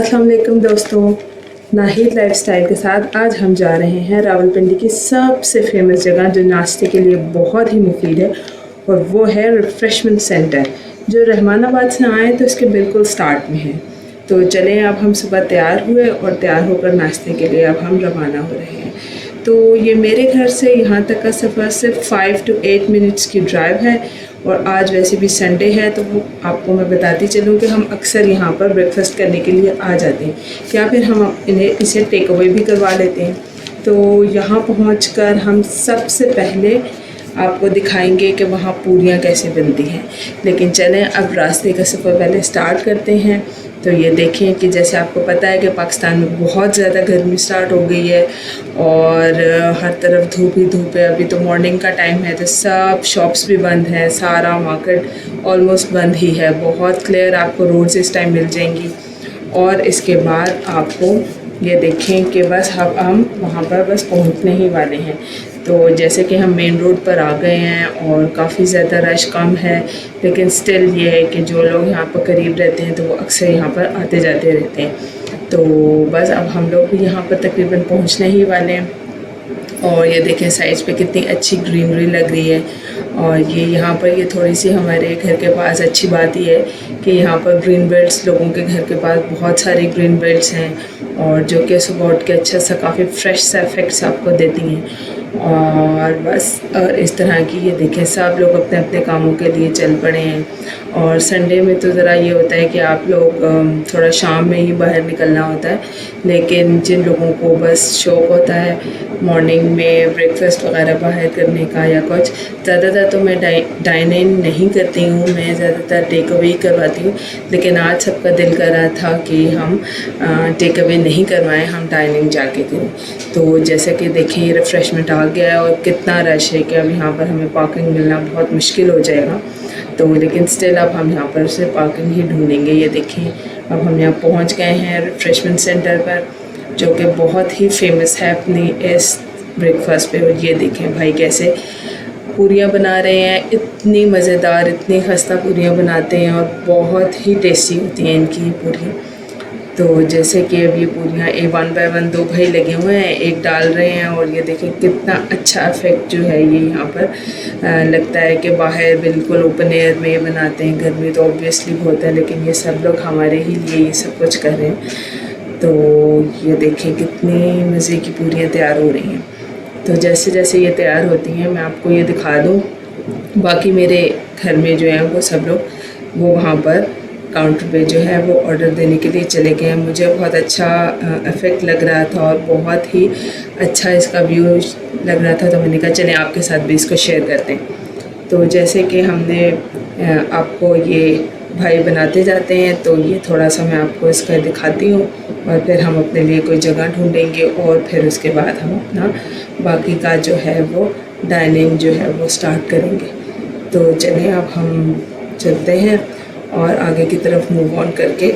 अस्सलाम वालेकुम दोस्तों, नाहिद लाइफस्टाइल के साथ आज हम जा रहे हैं रावलपिंडी की सबसे फेमस जगह जो नाश्ते के लिए बहुत ही मुफीद है और वो है रिफ़्रेशमेंट सेंटर जो रहमानाबाद से आए तो इसके बिल्कुल स्टार्ट में है। तो चलें, अब हम सुबह तैयार हुए और तैयार होकर नाश्ते के लिए अब हम रवाना हो रहे हैं। तो ये मेरे घर से यहाँ तक का सफ़र सिर्फ 5 to 8 मिनट्स की ड्राइव है और आज वैसे भी संडे है तो वो आपको मैं बताती चलूँ कि हम अक्सर यहाँ पर ब्रेकफास्ट करने के लिए आ जाते हैं, या फिर हम इसे टेक अवे भी करवा लेते हैं। तो यहाँ पहुँचकर हम सबसे पहले आपको दिखाएंगे कि वहाँ पूरियाँ कैसे बनती हैं। लेकिन चलें अब रास्ते का सफ़र पहले स्टार्ट करते हैं। तो ये देखें कि जैसे आपको पता है कि पाकिस्तान में बहुत ज़्यादा गर्मी स्टार्ट हो गई है और हर तरफ धूप ही धूप है। अभी तो मॉर्निंग का टाइम है तो सब शॉप्स भी बंद हैं, सारा मार्केट ऑलमोस्ट बंद ही है। बहुत क्लियर आपको रोड्स इस टाइम मिल जाएंगी। और इसके बाद आपको ये देखें कि बस हम वहाँ पर बस पहुँचने ही वाले हैं। तो जैसे कि हम मेन रोड पर आ गए हैं और काफ़ी ज़्यादा रश कम है, लेकिन स्टिल ये है कि जो लोग यहाँ पर करीब रहते हैं तो वो अक्सर यहाँ पर आते जाते रहते हैं। तो बस अब हम लोग भी यहाँ पर तकरीबन पहुँचने ही वाले हैं। और ये देखें साइड्स पे कितनी अच्छी ग्रीनरी लग रही है। और ये यहाँ पर ये थोड़ी सी हमारे घर के पास अच्छी बात ही है कि यहाँ पर ग्रीन बेल्ट्स, लोगों के घर के पास बहुत सारे ग्रीन बेल्ट्स हैं और जो कि सुबह उठ के अच्छा सा काफ़ी फ्रेश सा इफ़ेक्ट्स आपको देती हैं। और बस और इस तरह की ये देखें सब लोग अपने अपने कामों के लिए चल पड़े हैं। और संडे में तो ज़रा ये होता है कि आप लोग थोड़ा शाम में ही बाहर निकलना होता है, लेकिन जिन लोगों को बस शौक़ होता है मॉर्निंग में ब्रेकफास्ट वगैरह बाहर करने का या कुछ, ज़्यादातर तो मैं डाइन इन नहीं करती हूँ, मैं ज़्यादातर टेक अवे ही करवाती हूँ। लेकिन आज सबका दिल कर रहा था कि हम टेक अवे नहीं करवाएं, हम डाइनिंग जाके करें। तो जैसे कि देखिए ये रिफ़्रेशमेंट आ गया है और कितना रश है कि अब यहाँ पर हमें पार्किंग मिलना बहुत मुश्किल हो जाएगा। तो लेकिन स्टिल अब हम यहाँ पर से पार्किंग ही ढूंढेंगे। ये देखें अब हम यहाँ पहुँच गए हैं रिफ़्रेशमेंट सेंटर पर जो कि बहुत ही फेमस है अपनी इस ब्रेकफास्ट पे। और ये देखें भाई कैसे पूरियाँ बना रहे हैं, इतनी मज़ेदार इतनी खस्ता पूरियाँ बनाते हैं और बहुत ही टेस्टी होती हैं इनकी पूरियाँ। तो जैसे कि अब ये पूरियाँ वन बाय वन दो भाई लगे हुए हैं, एक डाल रहे हैं और ये देखें कितना अच्छा इफ़ेक्ट जो है ये यहाँ पर लगता है कि बाहर बिल्कुल ओपन एयर में बनाते हैं। गर्मी तो ऑब्वियसली बहुत है, लेकिन ये सब लोग हमारे ही लिए ये सब कुछ कर रहे हैं। तो ये देखें कितनी मज़े की पूरियाँ तैयार हो रही हैं। तो जैसे जैसे ये तैयार होती हैं मैं आपको ये दिखा दूँ। बाकी मेरे घर में जो है वो सब लोग वो वहाँ पर काउंटर पे जो है वो ऑर्डर देने के लिए चले गए हैं। मुझे बहुत अच्छा इफ़ेक्ट लग रहा था और बहुत ही अच्छा इसका व्यू लग रहा था, तो मैंने कहा चलें आपके साथ भी इसको शेयर करते हैं। तो जैसे कि हमने आपको ये भाई बनाते जाते हैं तो ये थोड़ा सा मैं आपको इसका दिखाती हूँ और फिर हम अपने लिए कोई जगह ढूंढेंगे और फिर उसके बाद हम अपना बाकी का जो है वो डाइनिंग जो है वो स्टार्ट करेंगे। तो चलें अब हम चलते हैं और आगे की तरफ मूव ऑन करके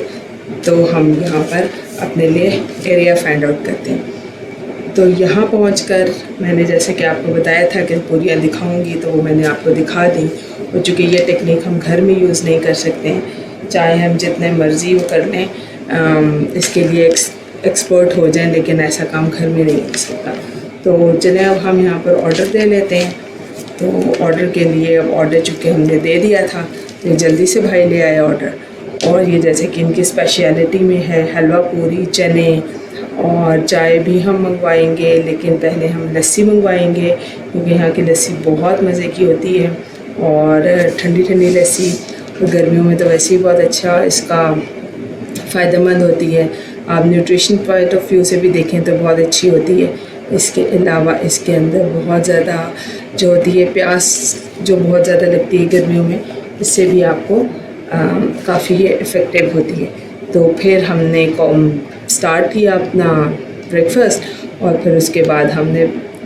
तो हम यहाँ पर अपने लिए एरिया फाइंड आउट करते हैं। तो यहाँ पहुँचकर मैंने जैसे कि आपको बताया था कि पूरियाँ दिखाऊंगी, तो वो मैंने आपको दिखा दी। और चूँकि ये टेक्निक हम घर में यूज़ नहीं कर सकते हैं, चाहे हम जितने मर्ज़ी वो कर लें, इसके लिए एक्सपर्ट हो जाएं, लेकिन ऐसा काम घर में नहीं हो सकता। तो चलें अब हम यहाँ पर ऑर्डर दे लेते हैं। तो ऑर्डर के लिए अब ऑर्डर चूँकि हमने दे दिया था तो जल्दी से भाई ले आए ऑर्डर। और ये जैसे कि इनकी स्पेशलिटी में है हलवा पूरी, चने और चाय भी हम मंगवाएंगे, लेकिन पहले हम लस्सी मंगवाएंगे क्योंकि यहाँ की लस्सी बहुत मज़े की होती है। और ठंडी ठंडी लस्सी गर्मियों में तो वैसे ही बहुत अच्छा इसका फ़ायदेमंद होती है। आप न्यूट्रिशन पॉइंट ऑफ व्यू से भी देखें तो बहुत अच्छी होती है। इसके अलावा इसके अंदर बहुत ज़्यादा जो होती है प्यास जो बहुत ज़्यादा लगती है गर्मियों में, इससे भी आपको काफ़ी इफ़ेक्टिव होती है। तो फिर हमने स्टार्ट किया अपना ब्रेकफास्ट और फिर उसके बाद हमने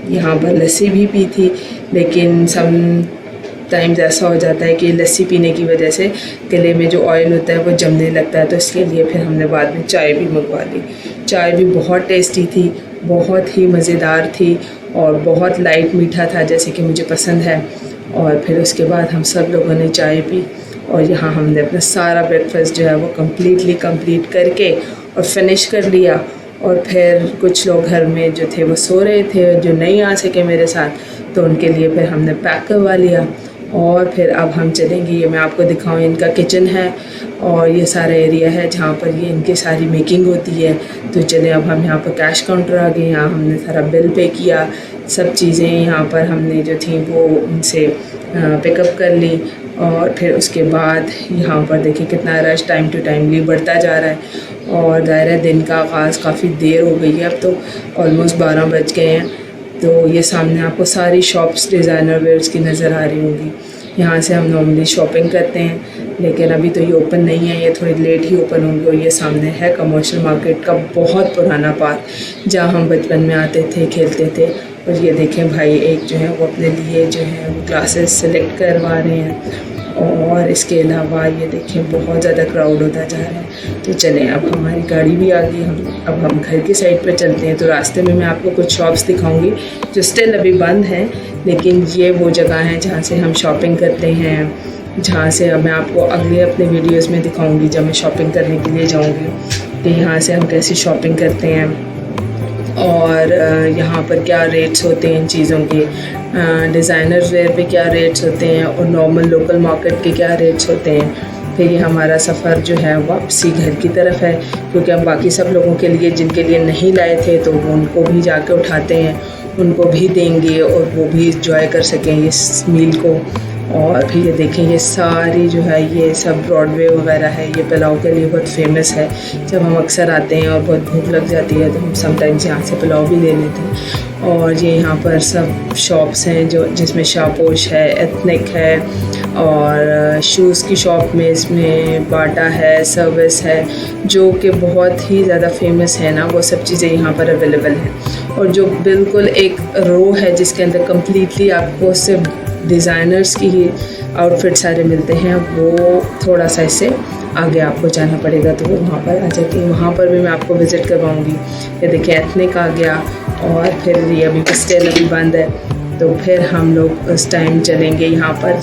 यहाँ पर लस्सी भी पी थी, लेकिन सम टाइम्स ऐसा हो जाता है कि लस्सी पीने की वजह से गले में जो ऑयल होता है वो जमने लगता है, तो इसके लिए फिर हमने बाद में चाय भी मंगवा ली। चाय भी बहुत टेस्टी थी, बहुत ही मज़ेदार थी और बहुत लाइट मीठा था जैसे कि मुझे पसंद है। और फिर उसके बाद हम सब लोगों ने चाय पी और यहाँ हमने अपना सारा ब्रेकफास्ट जो है वो कंप्लीट करके और फिनिश कर लिया। और फिर कुछ लोग घर में जो थे वो सो रहे थे, जो नहीं आ सके मेरे साथ, तो उनके लिए फिर हमने पैक करवा लिया। और फिर अब हम चलेंगे, ये मैं आपको दिखाऊं, इनका किचन है और ये सारा एरिया है जहाँ पर ये इनकी सारी मेकिंग होती है। तो चले अब हम यहाँ पर कैश काउंटर आ गए, यहाँ हमने सारा बिल पे किया, सब चीज़ें यहाँ पर हमने जो थी वो उनसे पिकअप कर ली। और फिर उसके बाद यहाँ पर देखिए कितना रश टाइम टू टाइमली बढ़ता जा रहा है। और दायरा दिन का आगाज़ काफ़ी देर हो गई है, अब तो ऑलमोस्ट 12 बज गए हैं। तो ये सामने आपको सारी शॉप्स डिज़ाइनर वेयर्स की नज़र आ रही होंगी। यहाँ से हम नॉर्मली शॉपिंग करते हैं, लेकिन अभी तो ये ओपन नहीं है, ये थोड़ी लेट ही ओपन होंगे। और ये सामने है कमर्शियल मार्केट का बहुत पुराना पार्क, जहाँ हम बचपन में आते थे, खेलते थे। और ये देखें भाई एक जो है वो अपने लिए जो है वो क्लासेस सेलेक्ट करवा रहे हैं। और इसके अलावा ये देखें बहुत ज़्यादा क्राउड होता जा रहा है। तो चलें, अब हमारी गाड़ी भी आ गई, अब हम घर की साइड पर चलते हैं। तो रास्ते में मैं आपको कुछ शॉप्स दिखाऊंगी जो स्टिल अभी बंद हैं, लेकिन ये वो जगह है जहाँ से हम शॉपिंग करते हैं, जहाँ से अब मैं आपको अगले अपने वीडियोस में दिखाऊंगी जब मैं शॉपिंग करने के लिए जाऊँगी कि यहाँ से हम कैसी शॉपिंग करते हैं और यहाँ पर क्या रेट्स होते हैं इन चीज़ों के, डिज़ाइनर वेयर पे क्या रेट्स होते हैं और नॉर्मल लोकल मार्केट के क्या रेट्स होते हैं। फिर ये हमारा सफ़र जो है वापसी घर की तरफ है, क्योंकि हम बाकी सब लोगों के लिए जिनके लिए नहीं लाए थे तो वो उनको भी जाके उठाते हैं, उनको भी देंगे और वो भी इंजॉय कर सकें इस मील को। और फिर ये देखें ये सारी जो है ये सब ब्रॉडवे वगैरह है, ये पुलाव के लिए बहुत फेमस है। जब हम अक्सर आते हैं और बहुत भूख लग जाती है तो हम समटाइम्स यहाँ से पुलाव भी ले लेते हैं। और ये यहाँ पर सब शॉप्स हैं जो जिसमें शापोश है, एथनिक है और शूज़ की शॉप में इसमें बाटा है, सर्विस है, जो कि बहुत ही ज़्यादा फेमस है ना, वो सब चीज़ें यहाँ पर अवेलेबल हैं। और जो बिल्कुल एक रो है जिसके अंदर कम्प्लीटली आपको सिर्फ डिज़ाइनर्स की ही आउटफिट सारे मिलते हैं, वो थोड़ा सा इससे आगे आपको जाना पड़ेगा, तो वो वहाँ पर आ जाती है। वहाँ पर भी मैं आपको विज़िट करवाऊँगी। ये देखिए एथनिक आ गया और फिर ये अभी स्टिल अभी बंद है, तो फिर हम लोग उस टाइम चलेंगे यहाँ पर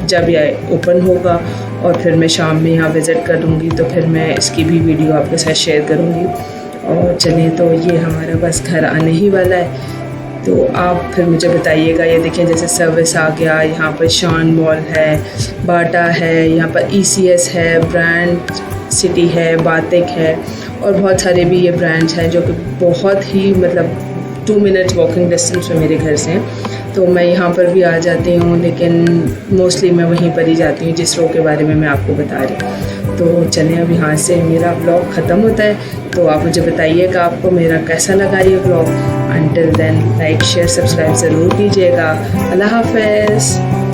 जब यह ओपन होगा। और फिर मैं शाम में यहाँ विज़िट करूँगी, तो फिर मैं इसकी भी वीडियो आपके साथ शेयर करूँगी। और चलें, तो ये हमारा बस घर आने ही वाला है, तो आप फिर मुझे बताइएगा। ये देखें जैसे सर्विस आ गया, यहाँ पर शान मॉल है, बाटा है, यहाँ पर ECS है, ब्रांड सिटी है, बातिक है और बहुत सारे भी ये ब्रांड्स हैं जो कि बहुत ही मतलब 2 मिनट्स वॉकिंग डिस्टेंस में मेरे घर से हैं। तो मैं यहाँ पर भी आ जाती हूँ, लेकिन मोस्टली मैं वहीं पर ही जाती हूँ जिस रो के बारे में मैं आपको बता रही हूँ। तो चलें, अब यहाँ से मेरा ब्लॉग ख़त्म होता है, तो आप मुझे बताइएगा आपको मेरा कैसा लगा ये blog. Until then, like share subscribe ज़रूर कीजिएगा। अल्लाह हाफ़िज़।